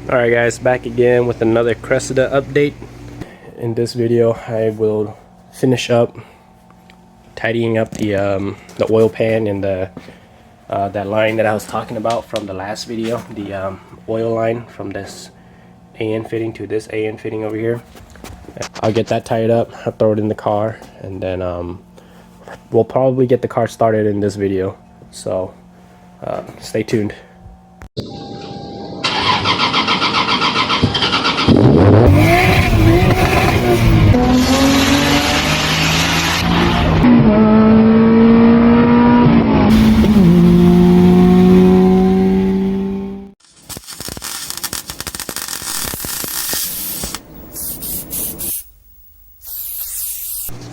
Alright guys, back again with another Cressida update. In this video I will finish up tidying up the oil pan and that line that I was talking about from the last video, the oil line from this AN fitting to this AN fitting over here. I'll get that tied up, I'll throw it in the car, and then we'll probably get the car started in this video, so stay tuned.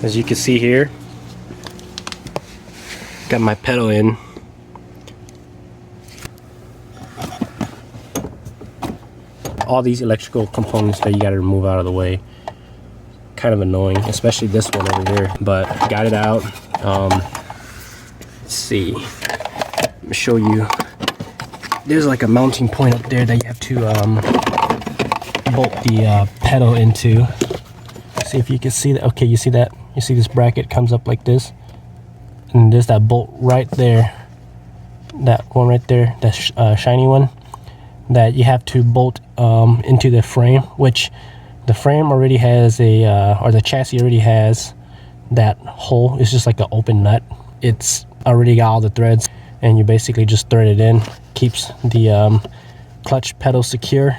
As you can see here, got my pedal in. All these electrical components that you gotta remove out of the way. Kind of annoying, especially this one over here, but got it out. Let's see, let me show you. There's like a mounting point up there that you have to bolt the pedal into. See if you can see that. Okay, you see that? You see this bracket comes up like this, and there's that bolt right there, that one right there, that shiny one, that you have to bolt into the frame, which the frame already has a or the chassis already has that hole. It's just like an open nut. It's already got all the threads, and you basically just thread it in. Keeps the clutch pedal secure.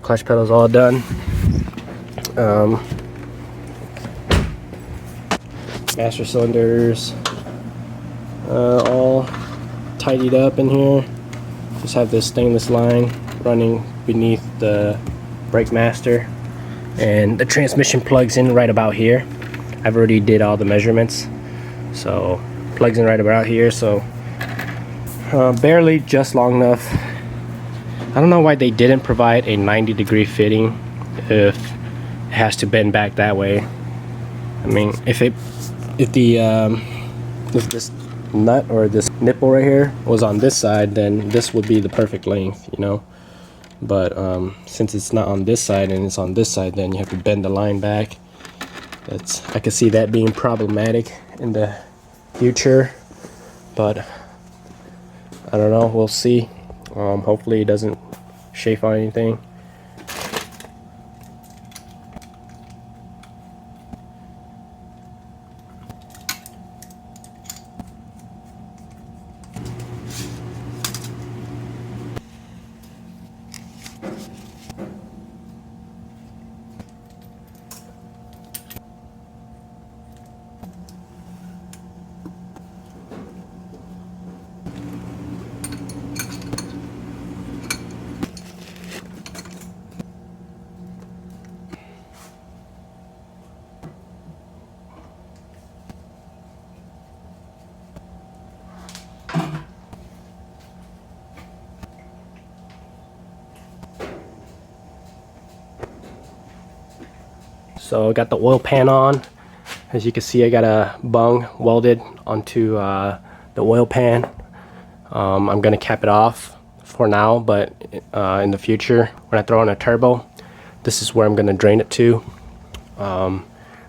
Clutch pedal's all done. Master cylinders all tidied up in here. Just have this stainless line running beneath the brake master, and the transmission plugs in right about here. I've already did all the measurements, so plugs in right about here, so barely just long enough. I don't know why they didn't provide a 90-degree fitting if it has to bend back that way. I mean, if this nut or this nipple right here was on this side, then this would be the perfect length, you know. But since it's not on this side and it's on this side, then you have to bend the line back. I could see that being problematic in the future, but I don't know, we'll see. Hopefully it doesn't chafe on anything. So I got the oil pan on. As you can see, I got a bung welded onto the oil pan. I'm gonna cap it off for now, but in the future, when I throw in a turbo, this is where I'm gonna drain it to.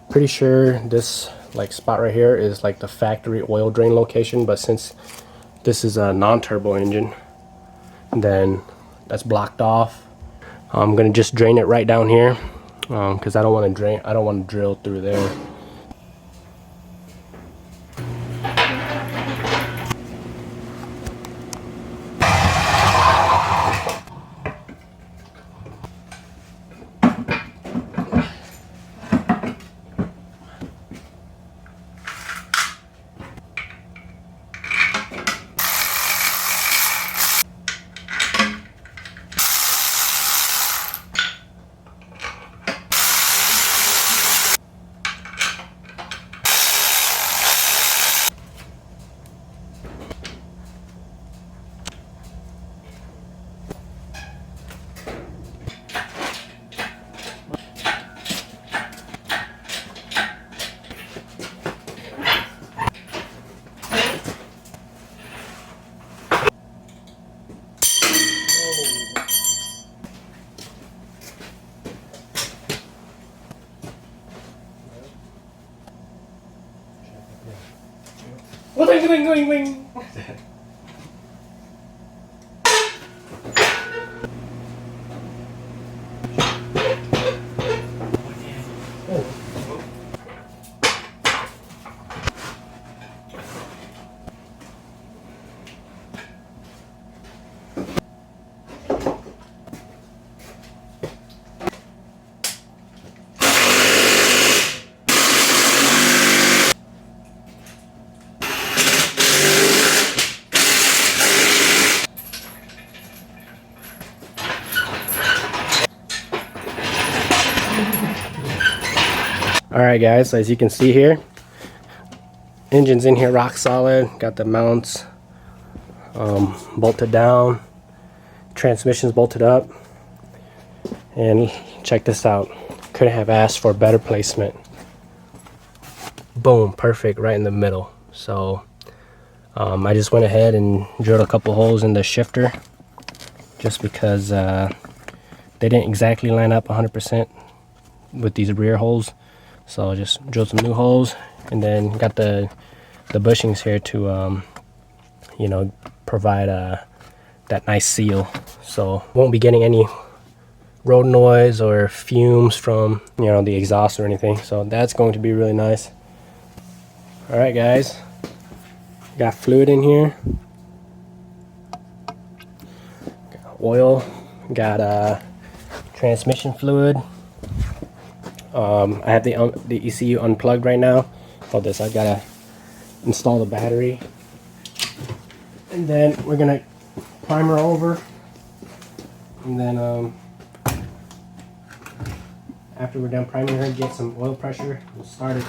Pretty sure this like spot right here is like the factory oil drain location, but since this is a non-turbo engine, then that's blocked off. I'm gonna just drain it right down here. Because I don't want to drill through there. Alright guys, so as you can see here, engine's in here rock solid, got the mounts bolted down, transmission's bolted up, and check this out, couldn't have asked for better placement. Boom, perfect right in the middle. So I just went ahead and drilled a couple holes in the shifter just because they didn't exactly line up 100% with these rear holes. So I just drilled some new holes and then got the bushings here to you know, provide that nice seal, so won't be getting any road noise or fumes from, you know, the exhaust or anything. So that's going to be really nice. All right guys, got fluid in here, got oil, got transmission fluid. I have the ECU unplugged right now. For this, I gotta install the battery, and then we're gonna primer over, and then after we're done priming, we're gonna get some oil pressure and start it.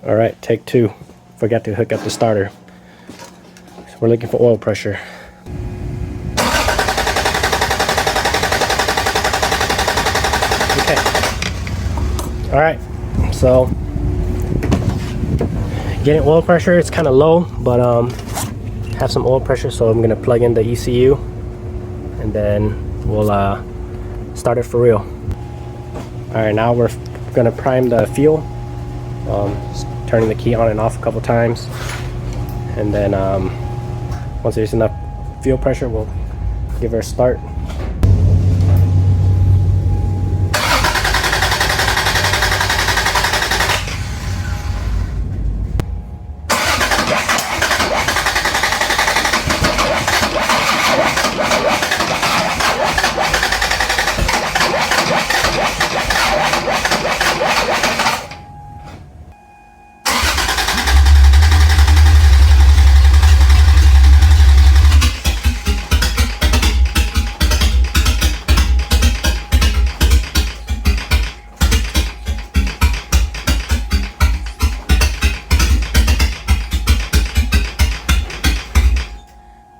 All right, take two. Forgot to hook up the starter. So we're looking for oil pressure. Okay. All right, so getting oil pressure, it's kind of low, but have some oil pressure, so I'm gonna plug in the ECU and then we'll start it for real. All right, now we're gonna prime the fuel. Turning the key on and off a couple times, and then once there's enough fuel pressure, we'll give her a start.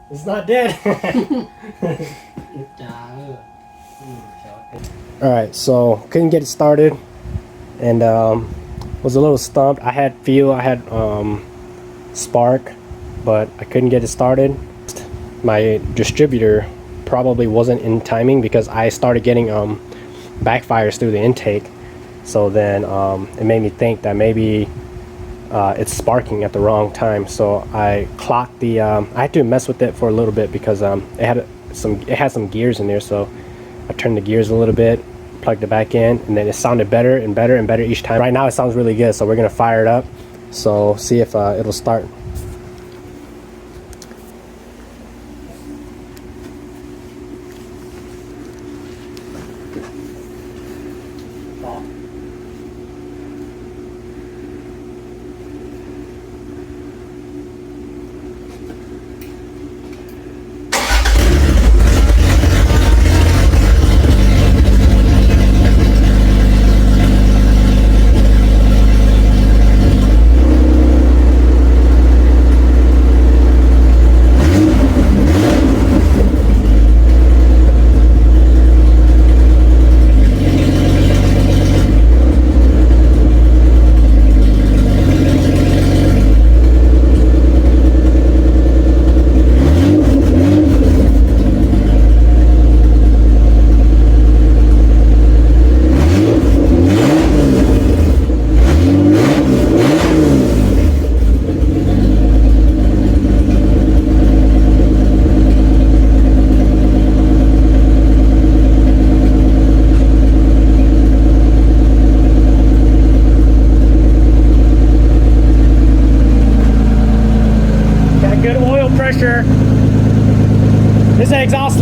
It's not dead. Alright, so couldn't get it started, and was a little stumped. I had fuel, I had spark, but I couldn't get it started. My distributor probably wasn't in timing because I started getting backfires through the intake. So then it made me think that maybe it's sparking at the wrong time. So I clocked the I had to mess with it for a little bit because it had some gears in there. So I turned the gears a little bit, plugged it back in, and then it sounded better and better and better each time. Right now it sounds really good, so we're gonna fire it up, so see if it'll start.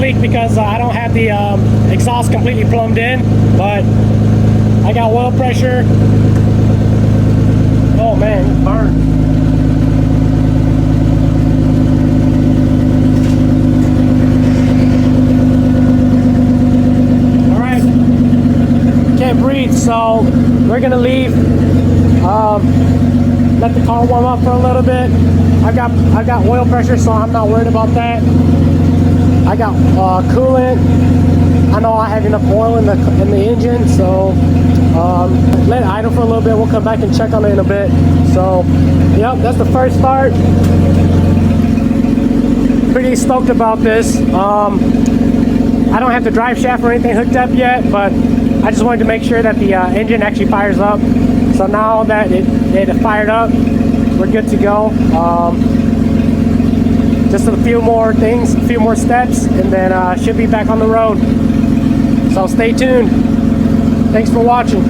leak because I don't have the exhaust completely plumbed in, but I got oil pressure. Oh man, it's burned. All right, can't breathe, so we're gonna leave. Let the car warm up for a little bit. I got oil pressure, so I'm not worried about that. I got coolant. I know I have enough oil in the engine, so let it idle for a little bit. We'll come back and check on it in a bit. So, yep, that's the first start. Pretty stoked about this. I don't have the drive shaft or anything hooked up yet, but I just wanted to make sure that the engine actually fires up. So now that it fired up, we're good to go. Just a few more things, a few more steps, and then should be back on the road. So stay tuned. Thanks for watching.